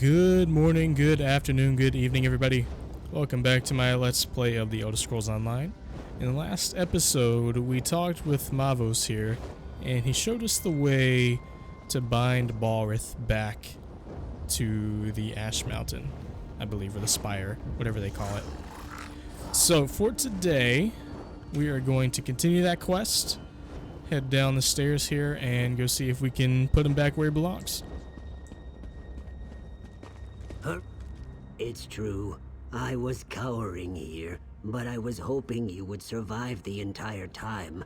Good morning, good afternoon, good evening, everybody. Welcome back to my Let's Play of the Elder Scrolls Online. In the last episode, we talked with Mavos here, and he showed us the way to bind Balreth back to the Ash Mountain, I believe, or the Spire, whatever they call it. So for today, we are going to continue that quest, head down the stairs here, and go see if we can put him back where he belongs. It's true. I was cowering here, but I was hoping you would survive the entire time.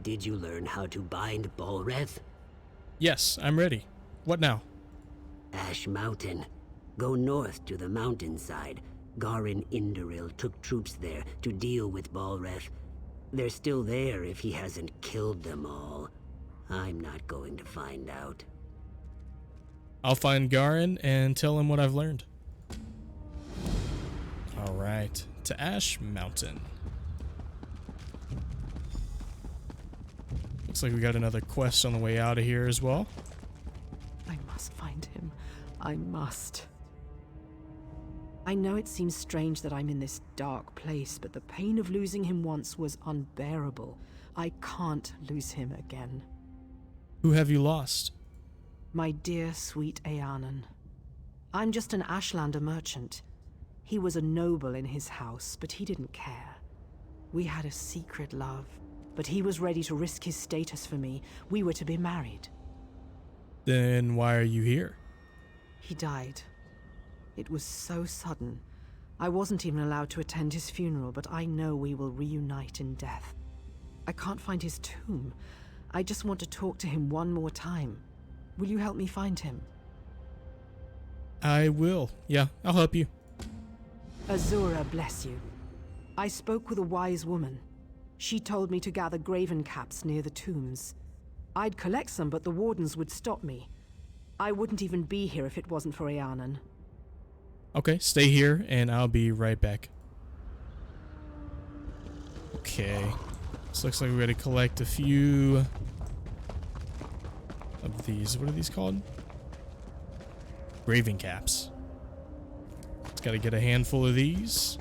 Did you learn how to bind Balreth? Yes, I'm ready. What now? Ash Mountain. Go north to the mountainside. Garin Indoril took troops there to deal with Balreth. They're still there if he hasn't killed them all. I'm not going to find out. I'll find Garin and tell him what I've learned. Alright, to Ash Mountain. Looks like we got another quest on the way out of here as well. I must find him. I must. I know it seems strange that I'm in this dark place, but the pain of losing him once was unbearable. I can't lose him again. Who have you lost? My dear, sweet Eanan. I'm just an Ashlander merchant. He was a noble in his house, but he didn't care. We had a secret love, but he was ready to risk his status for me. We were to be married. Then why are you here? He died. It was so sudden. I wasn't even allowed to attend his funeral, but I know we will reunite in death. I can't find his tomb. I just want to talk to him one more time. Will you help me find him? I will. Yeah, I'll help you. Azura bless you. I spoke with a wise woman. She told me to gather graven caps near the tombs. I'd collect some, but the wardens would stop me. I wouldn't even be here if it wasn't for Eanan. Okay, stay here and I'll be right back. Okay. This looks like we gotta collect a few of these. What are these called? Graven caps. Just gotta get a handful of these.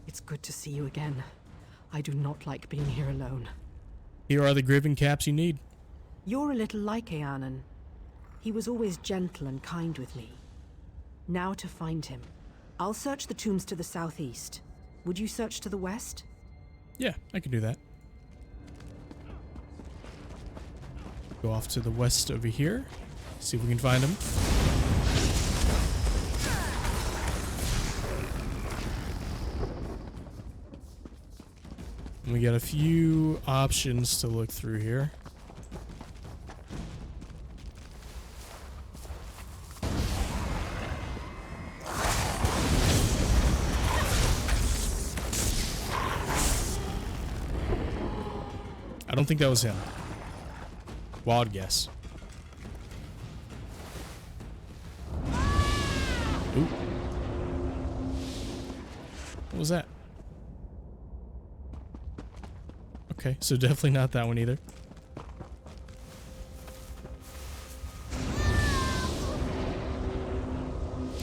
It's good to see you again. I do not like being here alone. Here are the graven caps you need. You're a little like Eanan. He was always gentle and kind with me. Now to find him. I'll search the tombs to the southeast. Would you search to the west? Yeah, I can do that. Go off to the west over here. See if we can find him. We got a few options to look through here. I don't think that was him. Wild guess. Ooh. What was that? Okay, so definitely not that one either.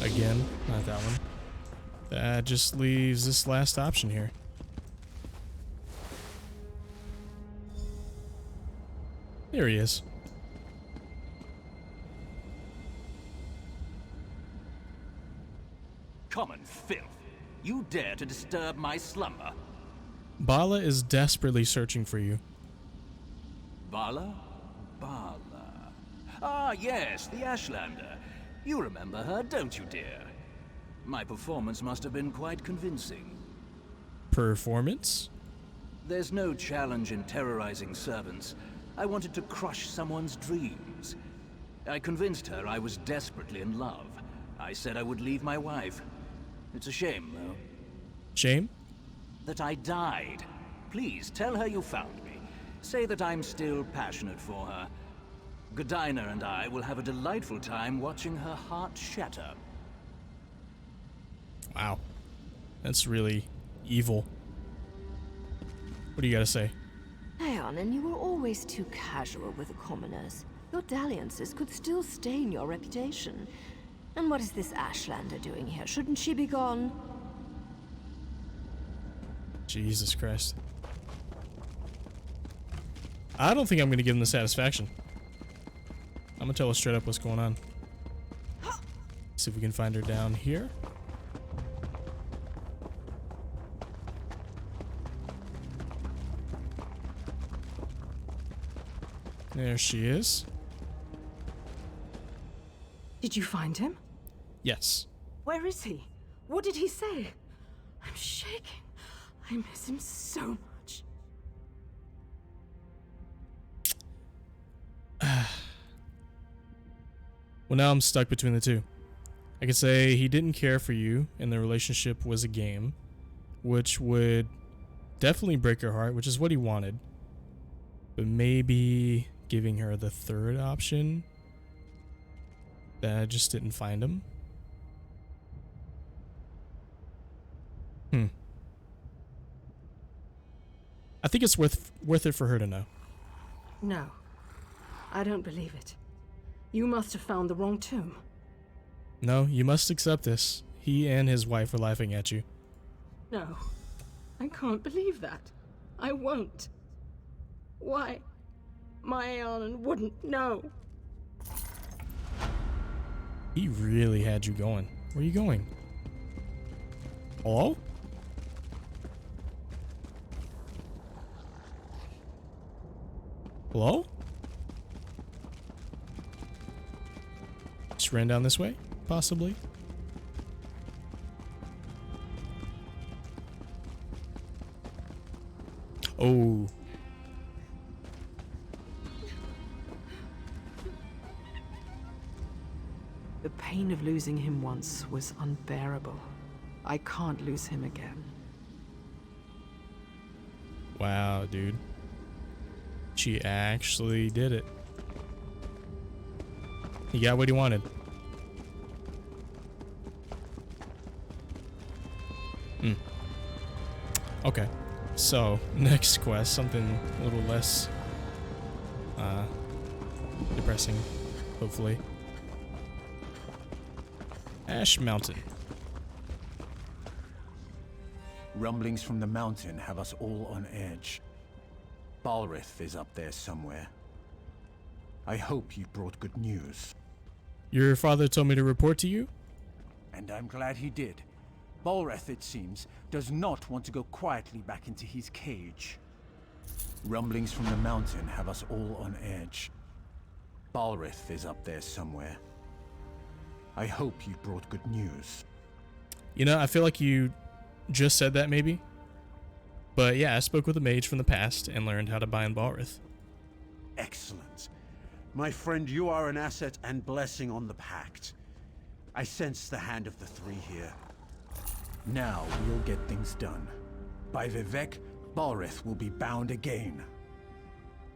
Again, not that one. That just leaves this last option here. There he is. Common filth. You dare to disturb my slumber? Bala is desperately searching for you. Bala? Bala. Ah, yes, the Ashlander. You remember her, don't you, dear? My performance must have been quite convincing. Performance? There's no challenge in terrorizing servants. I wanted to crush someone's dreams. I convinced her I was desperately in love. I said I would leave my wife. It's a shame, though. Shame? That I died. Please, tell her you found me. Say that I'm still passionate for her. Godina and I will have a delightful time watching her heart shatter. Wow. That's really evil. What do you gotta say? Leonin, you were always too casual with the commoners. Your dalliances could still stain your reputation. And what is this Ashlander doing here? Shouldn't she be gone? Jesus Christ. I don't think I'm gonna give him the satisfaction. I'm gonna tell her straight up what's going on. See if we can find her down here. There she is. Did you find him? Yes. Where is he? What did he say? I'm shaking. I miss him so much. Well, now I'm stuck between the two. I could say he didn't care for you and the relationship was a game, which would definitely break your heart, which is what he wanted. But maybe giving her the third option, that I just didn't find him. I think it's worth it for her to know. No, I don't believe it. You must have found the wrong tomb. No, you must accept this. He and his wife were laughing at you. No, I can't believe that. I won't. Why? My Aeon wouldn't know. He really had you going. Where are you going? Hello? Hello? Just ran down this way, possibly. Oh. The pain of losing him once was unbearable. I can't lose him again. Wow, dude. She actually did it. He got what he wanted. Okay. So, next quest, something a little less depressing, hopefully. Ash Mountain. Rumblings from the mountain have us all on edge. Balreth is up there somewhere. I hope you brought good news. Your father told me to report to you? And I'm glad he did. Balreth, it seems, does not want to go quietly back into his cage. Rumblings from the mountain have us all on edge. Balreth is up there somewhere. I hope you brought good news. You know, I feel like you just said that maybe. But yeah, I spoke with a mage from the past and learned how to bind Balreth. Excellent. My friend, you are an asset and blessing on the Pact. I sense the hand of the three here. Now we'll get things done. By Vivek, Balreth will be bound again.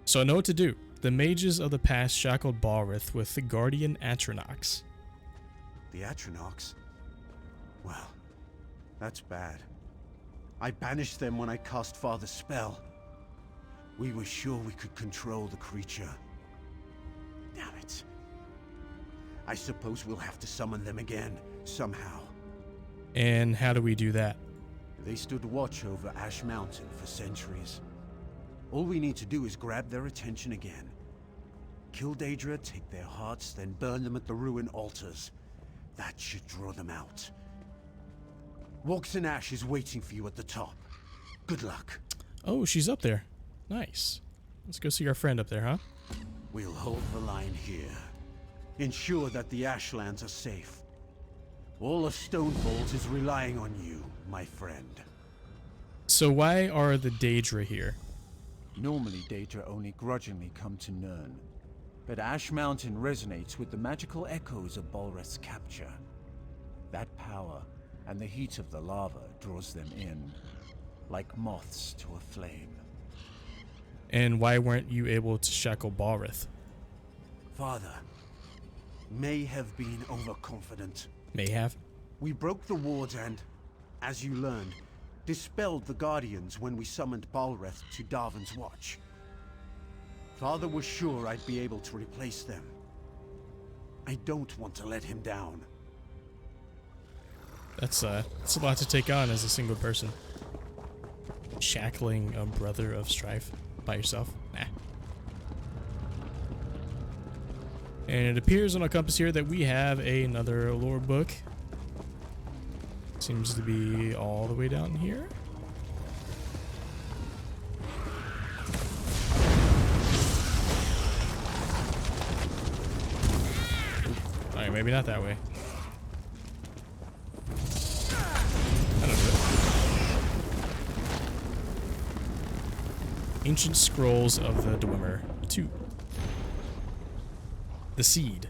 So I know what to do. The mages of the past shackled Balreth with the guardian Atronachs. The Atronachs? Well, that's bad. I banished them when I cast Father's spell. We were sure we could control the creature. Damn it. I suppose we'll have to summon them again, somehow. And how do we do that? They stood watch over Ash Mountain for centuries. All we need to do is grab their attention again. Kill Daedra, take their hearts, then burn them at the ruin altars. That should draw them out. Walks and Ash is waiting for you at the top. Good luck. Oh, she's up there. Nice. Let's go see our friend up there, huh? We'll hold the line here. Ensure that the Ashlands are safe. All of Stonefold is relying on you, my friend. So why are the Daedra here? Normally, Daedra only grudgingly come to Nirn, but Ash Mountain resonates with the magical echoes of Balreth's capture. That power and the heat of the lava draws them in, like moths to a flame. And why weren't you able to shackle Balreth? Father may have been overconfident. May have? We broke the wards and, as you learned, dispelled the Guardians when we summoned Balreth to Darvin's watch. Father was sure I'd be able to replace them. I don't want to let him down. That's a lot to take on as a single person. Shackling a brother of strife by yourself? Nah. And it appears on our compass here that we have another lore book. Seems to be all the way down here. Alright, maybe not that way. I don't know. Ancient Scrolls of the Dwemer 2. The Seed.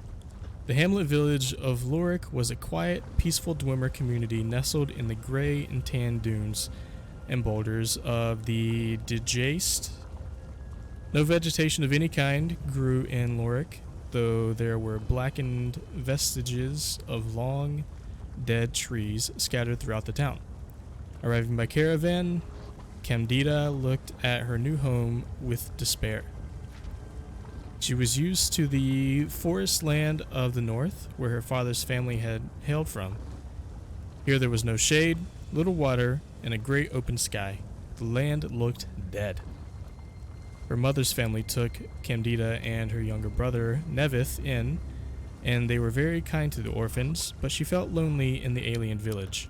The hamlet village of Lorik was a quiet, peaceful Dwemer community nestled in the gray and tan dunes and boulders of the Dejaste. No vegetation of any kind grew in Lorik, though there were blackened vestiges of long, dead trees scattered throughout the town. Arriving by caravan, Candida looked at her new home with despair. She was used to the forest land of the north, where her father's family had hailed from. Here there was no shade, little water, and a great open sky. The land looked dead. Her mother's family took Candida and her younger brother, Nevith, in, and they were very kind to the orphans, but she felt lonely in the alien village.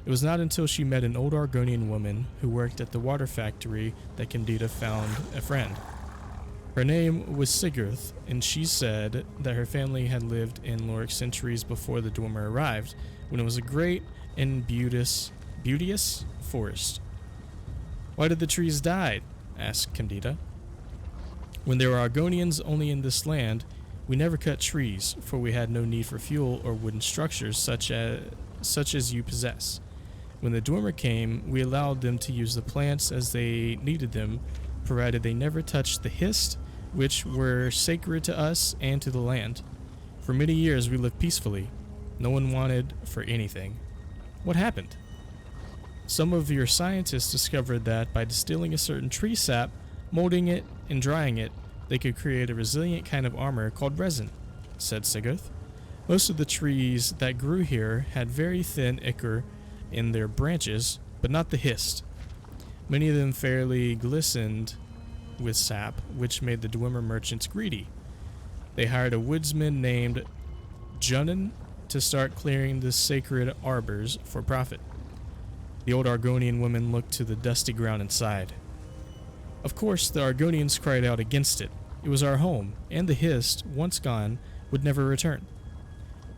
It was not until she met an old Argonian woman who worked at the water factory that Candida found a friend. Her name was Sigurth, and she said that her family had lived in Lorik centuries before the Dwemer arrived, when it was a great and beauteous forest. Why did the trees die? Asked Candida. When there were Argonians only in this land, we never cut trees, for we had no need for fuel or wooden structures such as you possess. When the Dwemer came, we allowed them to use the plants as they needed them, provided they never touched the hist, which were sacred to us and to the land. For many years we lived peacefully. No one wanted for anything. What happened? Some of your scientists discovered that by distilling a certain tree sap, molding it, and drying it, they could create a resilient kind of armor called resin, said Sigurth. Most of the trees that grew here had very thin ichor in their branches, but not the hist. Many of them fairly glistened with sap, which made the Dwemer merchants greedy. They hired a woodsman named Junin to start clearing the sacred arbors for profit. The old Argonian woman looked to the dusty ground inside. Of course, the Argonians cried out against it. It was our home, and the hist, once gone, would never return.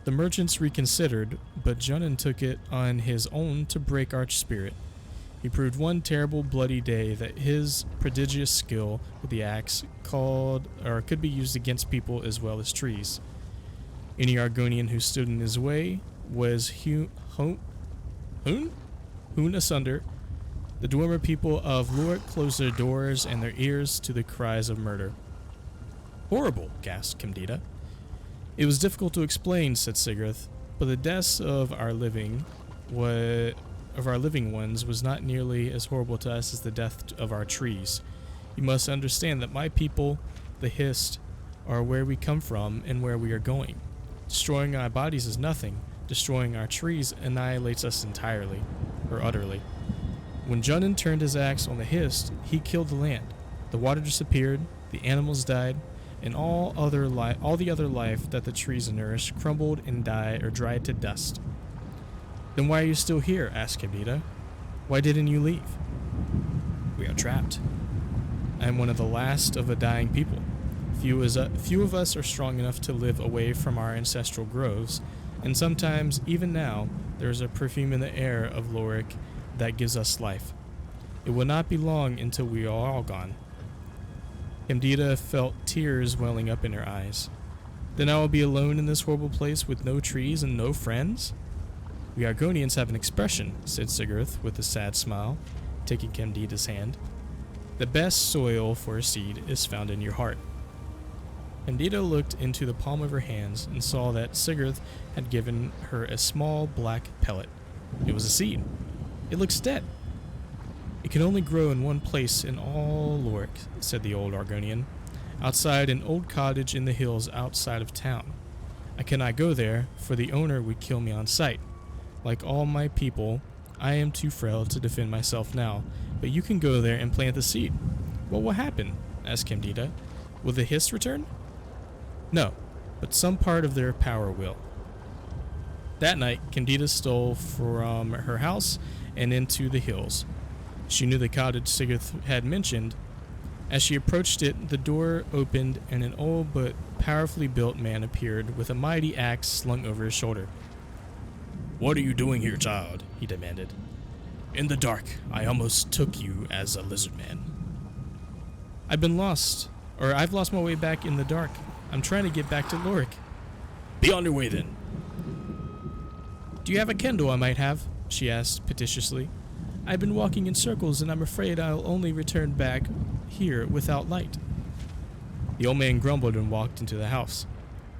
The merchants reconsidered, but Junin took it on his own to break our spirit. He proved one terrible bloody day that his prodigious skill with the axe could be used against people as well as trees. Any Argonian who stood in his way was hewn asunder. The Dwemer people of Lorik closed their doors and their ears to the cries of murder. Horrible, gasped Candida. It was difficult to explain, said Sigurth, but the deaths of our living ones was not nearly as horrible to us as the death of our trees. You must understand that my people, the hist, are where we come from and where we are going. Destroying our bodies is nothing. Destroying our trees annihilates us entirely, or utterly. When Junin turned his axe on the hist, he killed the land. The water disappeared, the animals died, and all the other life that the trees nourished crumbled and died or dried to dust. Then why are you still here? Asked Candida. Why didn't you leave? We are trapped. I am one of the last of a dying people. Few of us are strong enough to live away from our ancestral groves, and sometimes, even now, there is a perfume in the air of Lorik that gives us life. It will not be long until we are all gone. Candida felt tears welling up in her eyes. Then I will be alone in this horrible place with no trees and no friends? We Argonians have an expression, said Sigurd with a sad smile, taking Candida's hand. The best soil for a seed is found in your heart. Candida looked into the palm of her hands and saw that Sigurd had given her a small black pellet. It was a seed. It looks dead. It can only grow in one place in all Lorik, said the old Argonian, outside an old cottage in the hills outside of town. I cannot go there, for the owner would kill me on sight. Like all my people, I am too frail to defend myself now, but you can go there and plant the seed. What will happen? Asked Candida. Will the hiss return? No, but some part of their power will. That night, Candida stole from her house and into the hills. She knew the cottage Sigurd had mentioned. As she approached it, the door opened and an old but powerfully built man appeared with a mighty axe slung over his shoulder. What are you doing here, child? He demanded. In the dark, I almost took you as a lizard man. I've lost my way back in the dark. I'm trying to get back to Lorik. Be on your way then. Do you have a candle I might have? She asked petitiously. I've been walking in circles and I'm afraid I'll only return back here without light. The old man grumbled and walked into the house.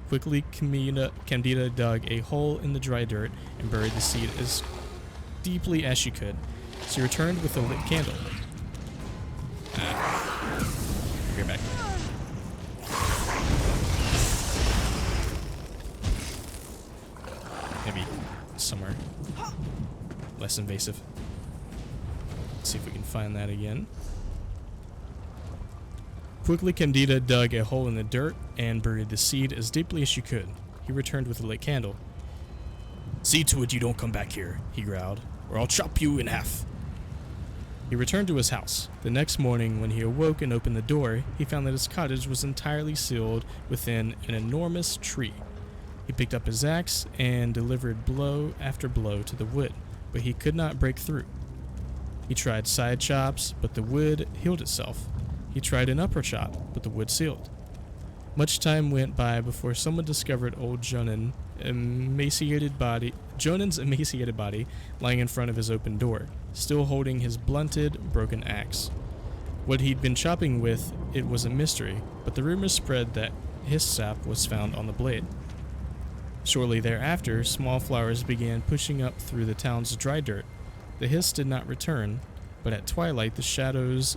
Quickly, Candida dug a hole in the dry dirt and buried the seed as deeply as she could. She returned with a lit candle. Get back. Maybe somewhere less invasive. Let's see if we can find that again. Quickly, Candida dug a hole in the dirt and buried the seed as deeply as she could. He returned with a lit candle. See to it you don't come back here, he growled, or I'll chop you in half. He returned to his house. The next morning, when he awoke and opened the door, he found that his cottage was entirely sealed within an enormous tree. He picked up his axe and delivered blow after blow to the wood, but he could not break through. He tried side chops, but the wood healed itself. He tried an upper chop, but the wood sealed. Much time went by before someone discovered old Jonan's emaciated body lying in front of his open door, still holding his blunted, broken axe. What he'd been chopping with, it was a mystery, but the rumor spread that his sap was found on the blade. Shortly thereafter, small flowers began pushing up through the town's dry dirt. The hiss did not return, but at twilight the shadows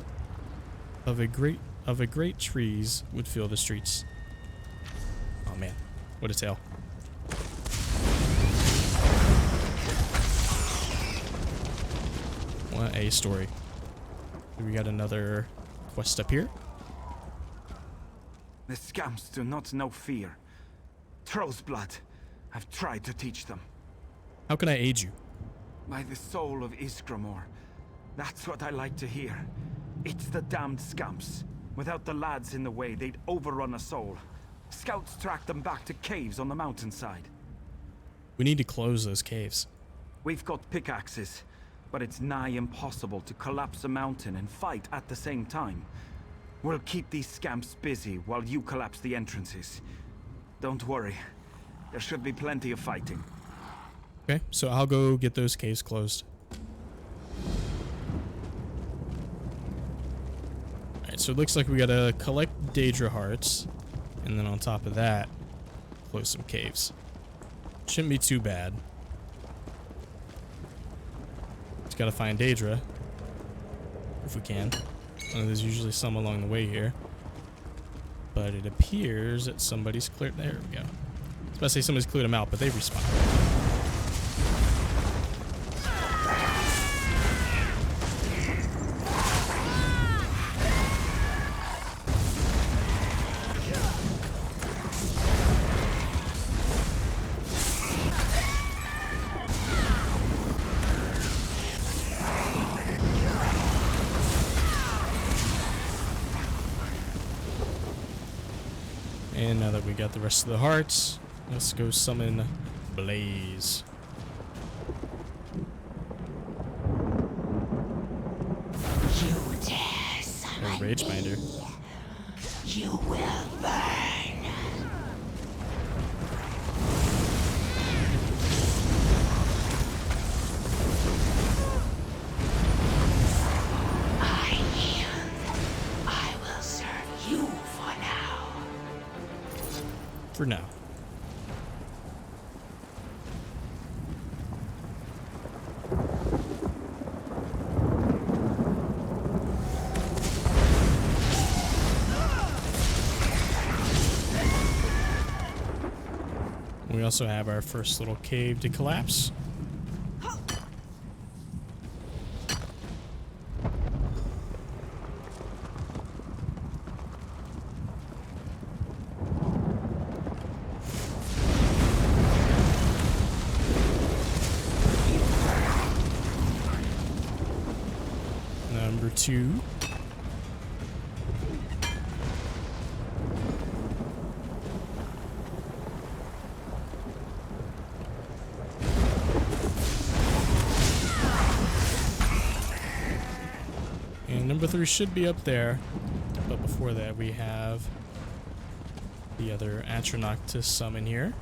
of a great trees would fill the streets. Oh man, what a tale. What a story. We got another quest up here. The scamps do not know fear. Troll's blood. I've tried to teach them. How can I aid you? By the soul of Iskramor. That's what I like to hear. It's the damned scamps. Without the lads in the way, they'd overrun us all. Scouts tracked them back to caves on the mountainside. We need to close those caves. We've got pickaxes, but it's nigh impossible to collapse a mountain and fight at the same time. We'll keep these scamps busy while you collapse the entrances. Don't worry. There should be plenty of fighting. Okay, so I'll go get those caves closed. Alright, so it looks like we gotta collect Daedra hearts, and then on top of that, close some caves. Shouldn't be too bad. Just gotta find Daedra, if we can. I know there's usually some along the way here, but it appears that somebody's cleared. There we go. I was about to say somebody's cleared them out, but they respawn. And now that we got the rest of the hearts, let's go summon Blaze. rage binder. You will burn. I yield. I will serve you for now. For now. We also have our first little cave to collapse. Number 2. And number 3 should be up there, but before that we have the other Atronach to summon here.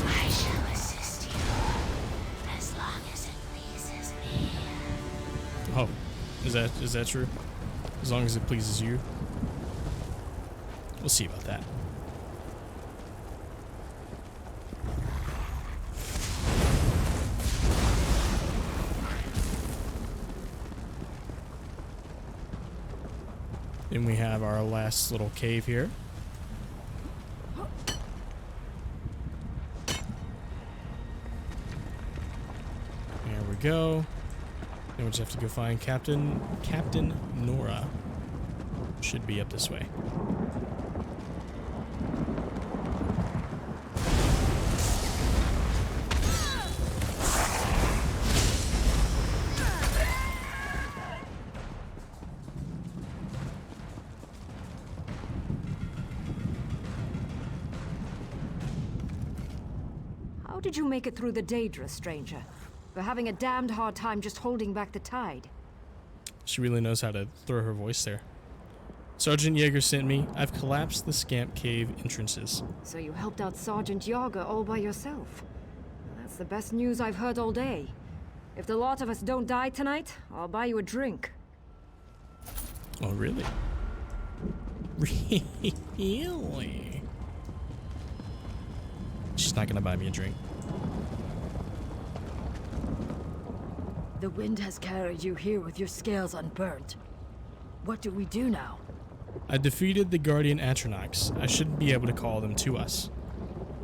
I shall assist you as long as it pleases me. Oh, is that true? As long as it pleases you. We'll see about that. Then we have our last little cave here. There we go. Then we just have to go find Captain Nora. Should be up this way. How did you make it through the Daedra, stranger? We're having a damned hard time just holding back the tide. She really knows how to throw her voice there. Sergeant Yeager sent me. I've collapsed the Scamp Cave entrances. So you helped out Sergeant Yager all by yourself. That's the best news I've heard all day. If the lot of us don't die tonight, I'll buy you a drink. Oh, really? Really? She's not gonna buy me a drink. The wind has carried you here with your scales unburnt. What do we do now? I defeated the Guardian Atronachs. I shouldn't be able to call them to us.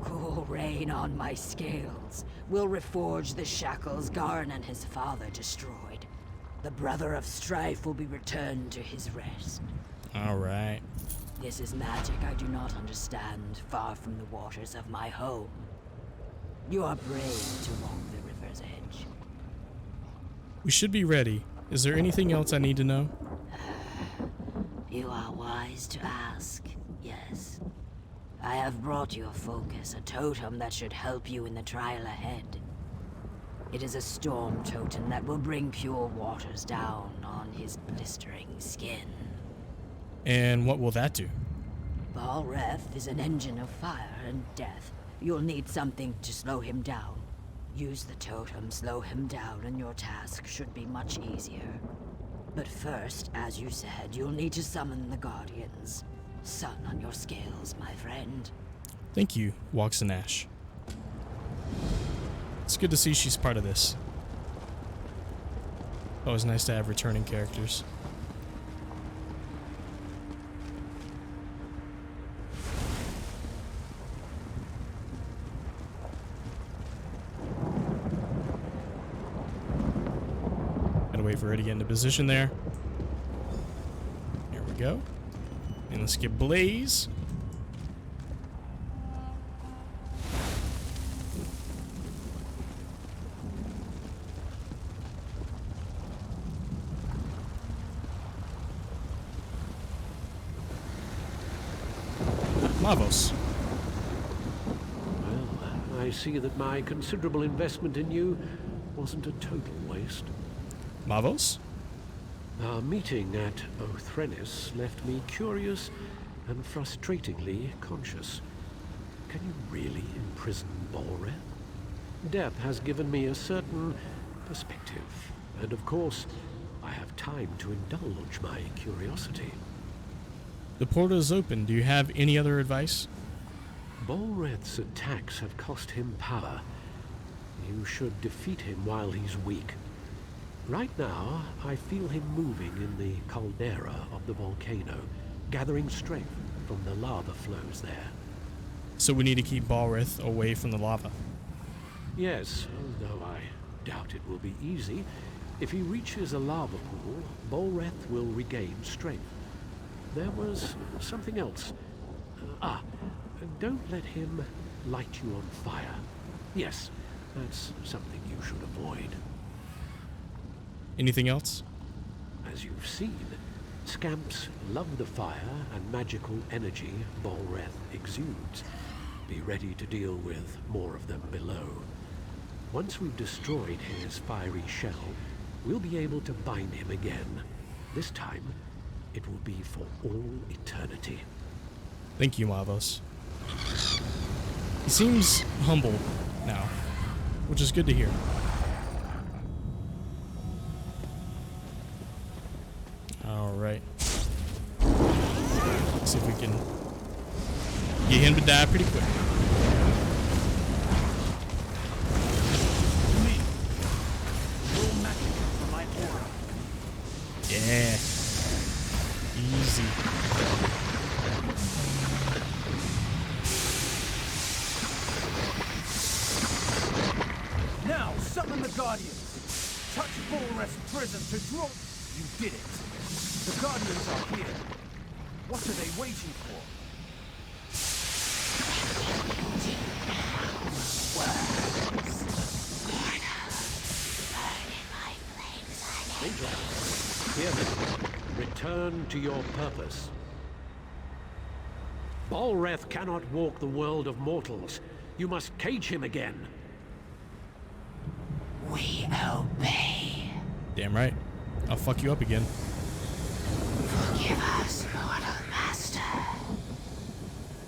Cool rain on my scales. We'll reforge the shackles Garn and his father destroyed. The brother of strife will be returned to his rest. Alright. This is magic I do not understand, far from the waters of my home. You are brave to walk the river's edge. We should be ready. Is there anything else I need to know? You are wise to ask, yes. I have brought your focus a totem that should help you in the trial ahead. It is a storm totem that will bring pure waters down on his blistering skin. And what will that do? Balreth is an engine of fire and death. You'll need something to slow him down. Use the totem, slow him down, and your task should be much easier. But first, as you said, you'll need to summon the Guardians. Sun on your scales, my friend. Thank you, Walks in Ash. It's good to see she's part of this. Always nice to have returning characters. Gotta wait for her to get into position there. Here we go. And let's get Blaze. Mavos. Well, I see that my considerable investment in you wasn't a total waste. Mavos? Our meeting at Othrenis left me curious and frustratingly conscious. Can you really imprison Balreth? Death has given me a certain perspective, and of course, I have time to indulge my curiosity. The portal is open. Do you have any other advice? Balreth's attacks have cost him power. You should defeat him while he's weak. Right now, I feel him moving in the caldera of the volcano, gathering strength from the lava flows there. So we need to keep Balreth away from the lava. Yes, though I doubt it will be easy. If he reaches a lava pool, Balreth will regain strength. There was something else. Don't let him light you on fire. Yes, that's something you should avoid. Anything else? As you've seen, scamps love the fire and magical energy Balreth exudes. Be ready to deal with more of them below. Once we've destroyed his fiery shell, we'll be able to bind him again. This time, it will be for all eternity. Thank you, Mavos. He seems humble now, which is good to hear. Alright. Let's see if we can get him to die pretty quick. Yeah. Easy. Now, summon the Guardians! Touch Balreth's prison to draw... You did it! The Guardians are here. What are they waiting for? Hear me. Return to your purpose. Balreth cannot walk the world of mortals. You must cage him again. We obey. Damn right. I'll fuck you up again. Forgive us, mortal master.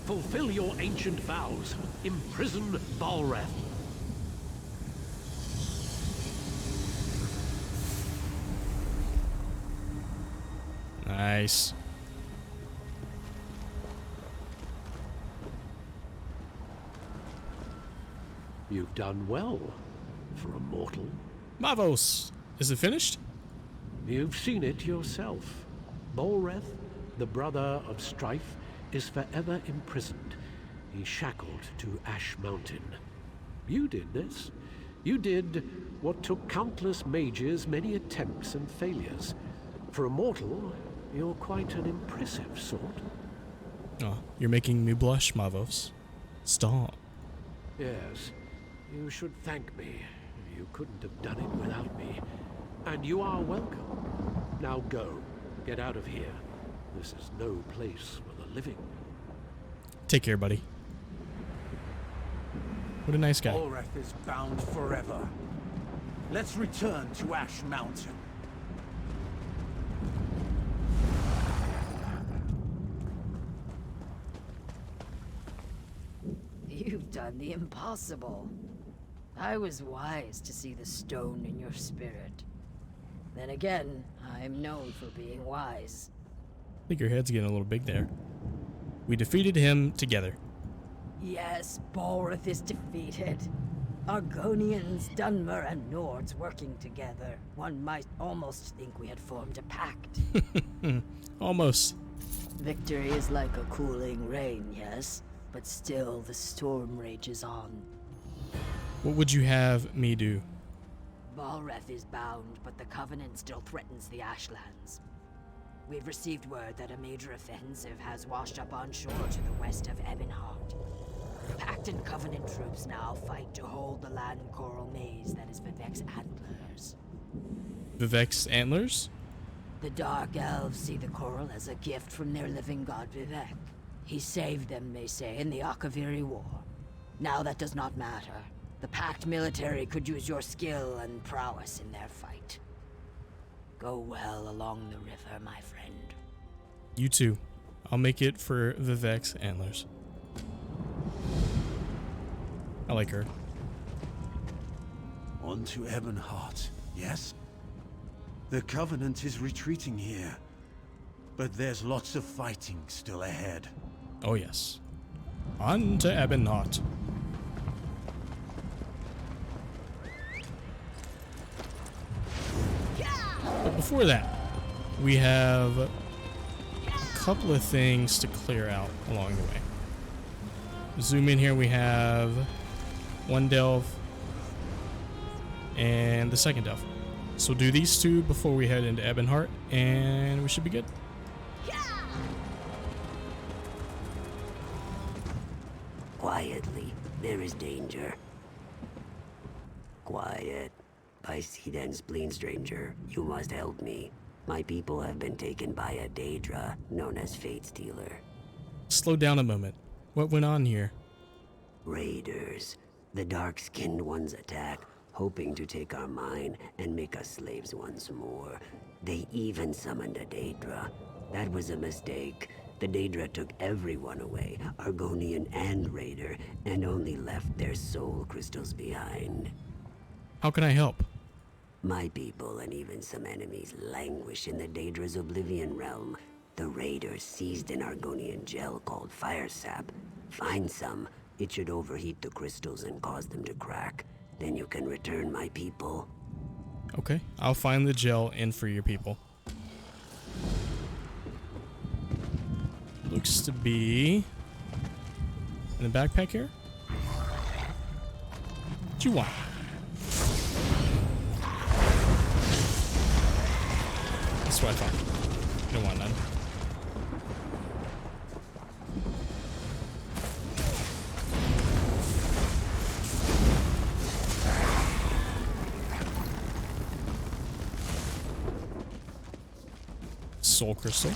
Fulfill your ancient vows. Imprison Balreth. Nice. You've done well for a mortal. Mavos! Is it finished? You've seen it yourself. Balreth, the brother of strife, is forever imprisoned. He's shackled to Ash Mountain. You did this. You did what took countless mages many attempts and failures. For a mortal, you're quite an impressive sort. Oh, you're making me blush, Mavos. Stop. Yes, you should thank me. You couldn't have done it without me. And you are welcome. Now go. Get out of here. This is no place for the living. Take care, buddy. What a nice guy. Balreth is bound forever. Let's return to Ash Mountain. You've done the impossible. I was wise to see the stone in your spirit. Then again, I'm known for being wise. I think your head's getting a little big there. We defeated him together. Yes, Balreth is defeated. Argonians, Dunmer, and Nords working together. One might almost think we had formed a pact. Almost. Victory is like a cooling rain, yes? But still, the storm rages on. What would you have me do? Balreth is bound, but the Covenant still threatens the Ashlands. We've received word that a major offensive has washed up on shore to the west of Ebonheart. Pact and Covenant troops now fight to hold the land coral maze that is Vivek's antlers. Vivek's antlers? The Dark Elves see the coral as a gift from their living god Vivek. He saved them, they say, in the Akaviri War. Now that does not matter. The Pact military could use your skill and prowess in their fight. Go well along the river, my friend. You too. I'll make it for Vivek's antlers. I like her. On to Ebonheart, yes? The Covenant is retreating here, but there's lots of fighting still ahead. Oh yes. On to Ebonheart. But before that, we have a couple of things to clear out along the way. Zoom in here, we have one delve and the second delve. So do these two before we head into Ebonheart, and we should be good. Quietly, there is danger. Quiet. I see then, spleen stranger. You must help me. My people have been taken by a Daedra, known as Fate Stealer. Slow down a moment. What went on here? Raiders. The dark-skinned ones attack, hoping to take our mine and make us slaves once more. They even summoned a Daedra. That was a mistake. The Daedra took everyone away, Argonian and Raider, and only left their soul crystals behind. How can I help? My people and even some enemies languish in the Daedra's Oblivion realm. The Raiders seized an Argonian gel called fire sap. Find some. It should overheat the crystals and cause them to crack. Then you can return my people. Okay, I'll find the gel and free your people. Looks to be in the backpack here. What you want? That's what I thought. You don't want none. Soul crystal.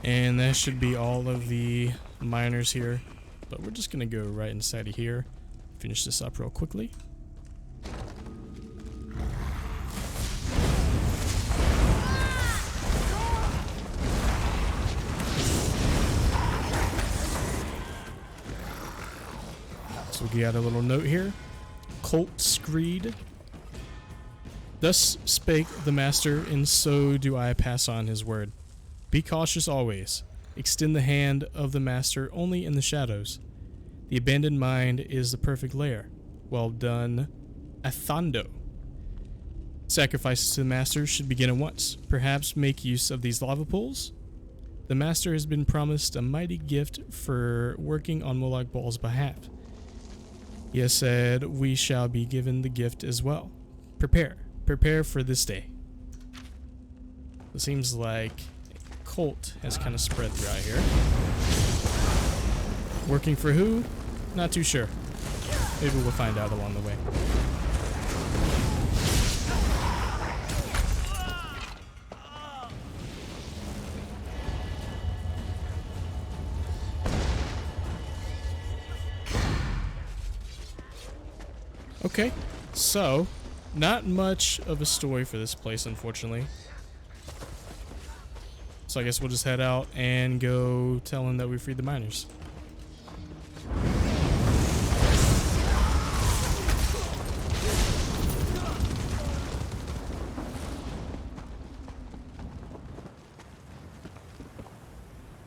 And that should be all of the miners here. But we're just gonna go right inside of here. Finish this up real quickly. So we got a little note here. Colt Screed. Thus spake the master, and so do I pass on his word. Be cautious always. Extend the hand of the master only in the shadows. The abandoned mind is the perfect lair. Well done, Athondo. Sacrifices to the master should begin at once. Perhaps make use of these lava pools? The master has been promised a mighty gift for working on Molag Bal's behalf. He has said we shall be given the gift as well. Prepare for this day. It seems like cult has kind of spread throughout here. Working for who? Not too sure. Maybe we'll find out along the way. Okay, so not much of a story for this place, unfortunately. So I guess we'll just head out and go tell him that we freed the miners.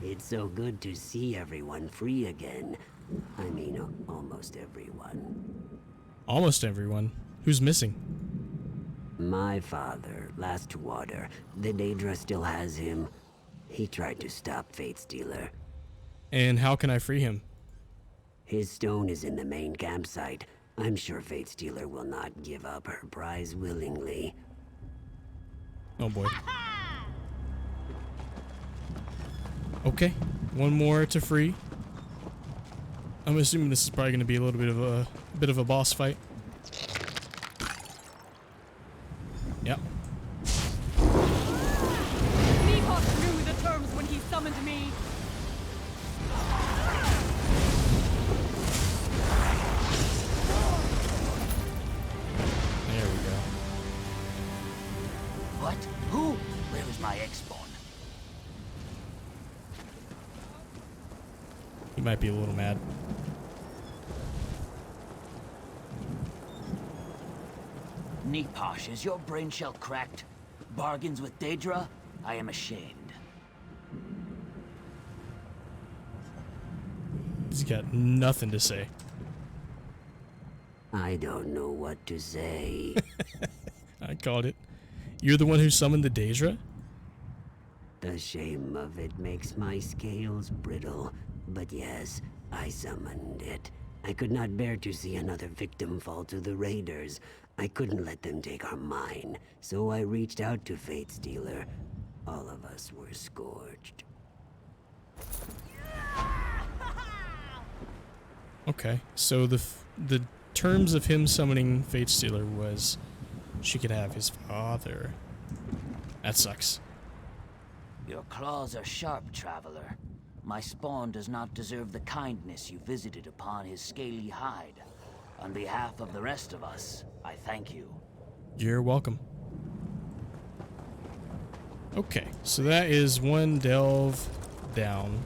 It's so good to see everyone free again. I mean, almost everyone. Almost everyone. Who's missing? My father, Last Water. The Daedra still has him. He tried to stop Fate Stealer. And how can I free him? His stone is in the main campsite. I'm sure Fate Stealer will not give up her prize willingly. Oh boy. Okay, one more to free. I'm assuming this is probably going to be a little bit of a boss fight. Yep. Mavos knew the terms when he summoned me. There we go. What? Who? Where is my ex-spawn? He might be a little mad. Neposh, is your brain shell cracked? Bargains with Daedra? I am ashamed. He's got nothing to say. I don't know what to say. I called it. You're the one who summoned the Daedra? The shame of it makes my scales brittle. But yes, I summoned it. I could not bear to see another victim fall to the raiders. I couldn't let them take our mine, so I reached out to Fate Stealer. All of us were scorched. Okay, so the terms of him summoning Fate Stealer was she could have his father. That sucks. Your claws are sharp, traveler. My spawn does not deserve the kindness you visited upon his scaly hide. On behalf of the rest of us, I thank you. You're welcome. Okay, so that is one delve down.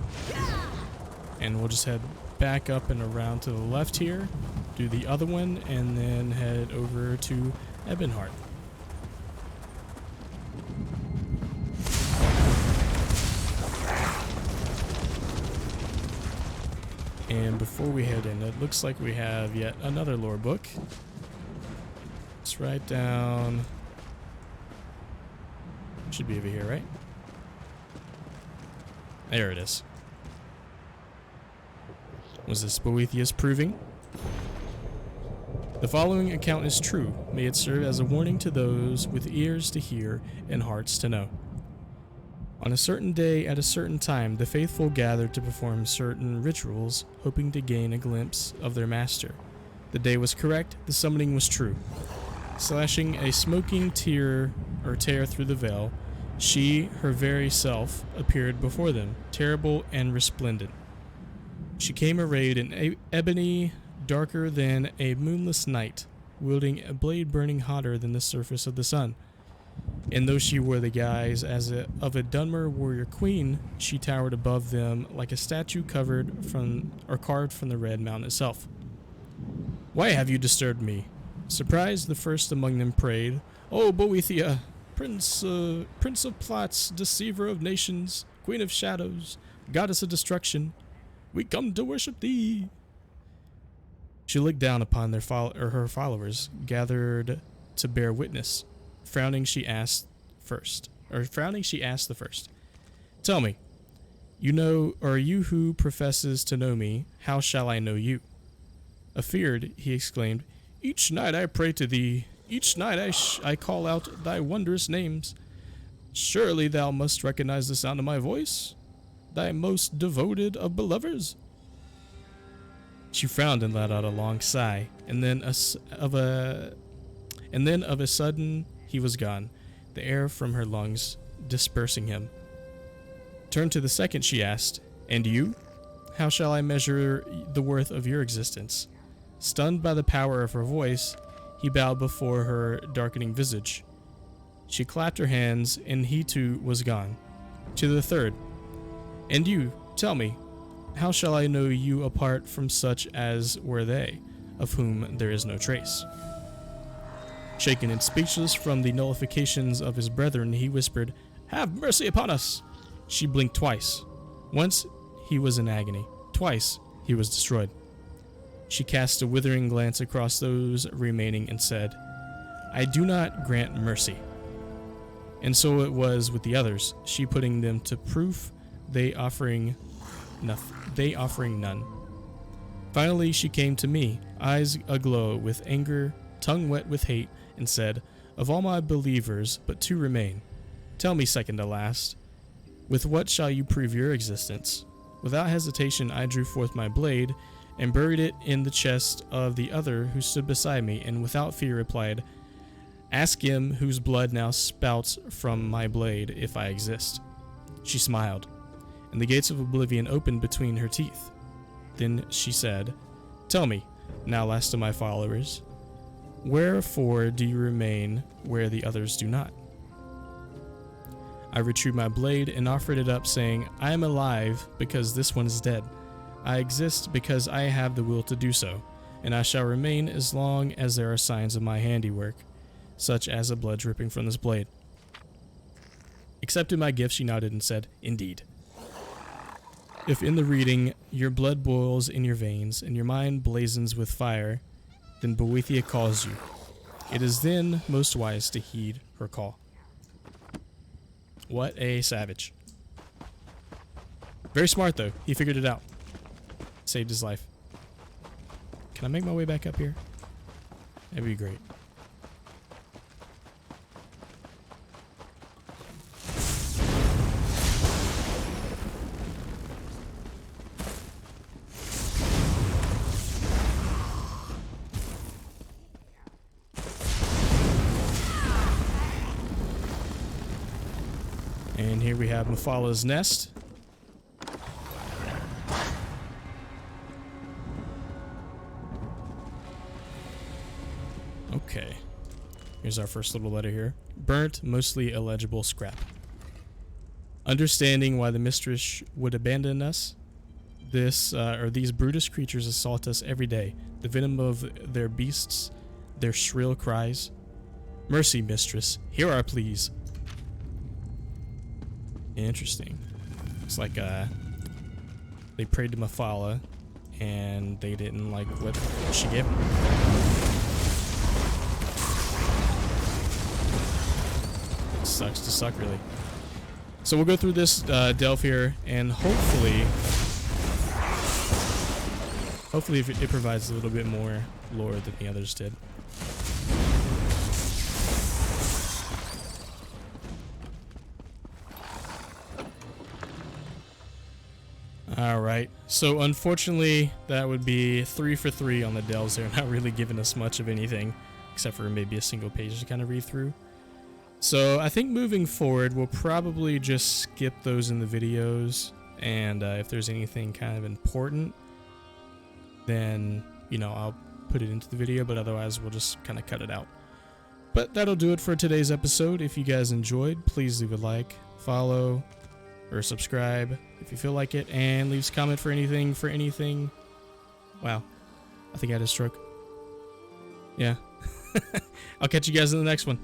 And we'll just head back up and around to the left here, do the other one, and then head over to Ebonheart. And before we head in, it looks like we have yet another lore book. Let's write down... Should be over here, right? There it is. Was this Boethius proving? The following account is true. May it serve as a warning to those with ears to hear and hearts to know. On a certain day at a certain time, the faithful gathered to perform certain rituals, hoping to gain a glimpse of their master. The day was correct, the summoning was true. Slashing a smoking tear through the veil, she, her very self, appeared before them, terrible and resplendent. She came arrayed in ebony, darker than a moonless night, wielding a blade burning hotter than the surface of the sun. And though she wore the guise of a Dunmer warrior queen, she towered above them like a statue carved from the Red Mountain itself. "Why have you disturbed me?" Surprised, the first among them prayed, "O Boethia, Prince of plots, deceiver of nations, Queen of shadows, Goddess of destruction, we come to worship thee." She looked down upon her followers, gathered to bear witness. Frowning, she asked the first, "Tell me, you who professes to know me, how shall I know you?" Afeared, he exclaimed, "Each night I pray to thee, each night I call out thy wondrous names. Surely thou must recognize the sound of my voice, thy most devoted of belovers." She frowned and let out a long sigh, and then of a sudden he was gone, the air from her lungs dispersing him. Turned to the second, she asked, "And you? How shall I measure the worth of your existence?" Stunned by the power of her voice, he bowed before her darkening visage. She clapped her hands, and he too was gone. To the third, "And you, tell me, how shall I know you apart from such as were they, of whom there is no trace?" Shaken and speechless from the nullifications of his brethren, he whispered, "Have mercy upon us!" She blinked twice. Once he was in agony. Twice he was destroyed. She cast a withering glance across those remaining and said, "I do not grant mercy." And so it was with the others, she putting them to proof, they offering none. Finally she came to me, eyes aglow with anger, tongue wet with hate, and said, "Of all my believers, but two remain. Tell me, second to last, with what shall you prove your existence?" Without hesitation I drew forth my blade and buried it in the chest of the other who stood beside me, and without fear replied, Ask him whose blood now spouts from my blade if I exist." She smiled, and the gates of oblivion opened between her teeth. Then she said, "Tell me, now last of my followers, wherefore do you remain where the others do not?" I retrieved my blade and offered it up, saying, "I am alive because this one is dead. I exist because I have the will to do so, and I shall remain as long as there are signs of my handiwork, such as the blood dripping from this blade." Accepted my gift, she nodded and said, "Indeed. If in the reading your blood boils in your veins and your mind blazons with fire, then Boethia calls you. It is then most wise to heed her call." What a savage. Very smart though. He figured it out. Saved his life. Can I make my way back up here? That'd be great. And here we have Mafala's nest. Okay. Here's our first little letter here. Burnt, mostly illegible scrap. Understanding why the mistress would abandon us, these brutish creatures assault us every day. The venom of their beasts, their shrill cries. Mercy, mistress, hear our pleas. Interesting. It's like they prayed to Mafala and they didn't like what she gave them. It sucks to suck, really. So we'll go through this delve here, and hopefully it provides a little bit more lore than the others did. Alright, so unfortunately that would be 3 for 3 on the delves there, not really giving us much of anything, except for maybe a single page to kind of read through. So I think moving forward we'll probably just skip those in the videos, and if there's anything kind of important, then, you know, I'll put it into the video, but otherwise we'll just kind of cut it out. But that'll do it for today's episode. If you guys enjoyed, please leave a like, follow, or subscribe if you feel like it, and leave a comment for anything. Wow, I think I had a stroke. Yeah. I'll catch you guys in the next one.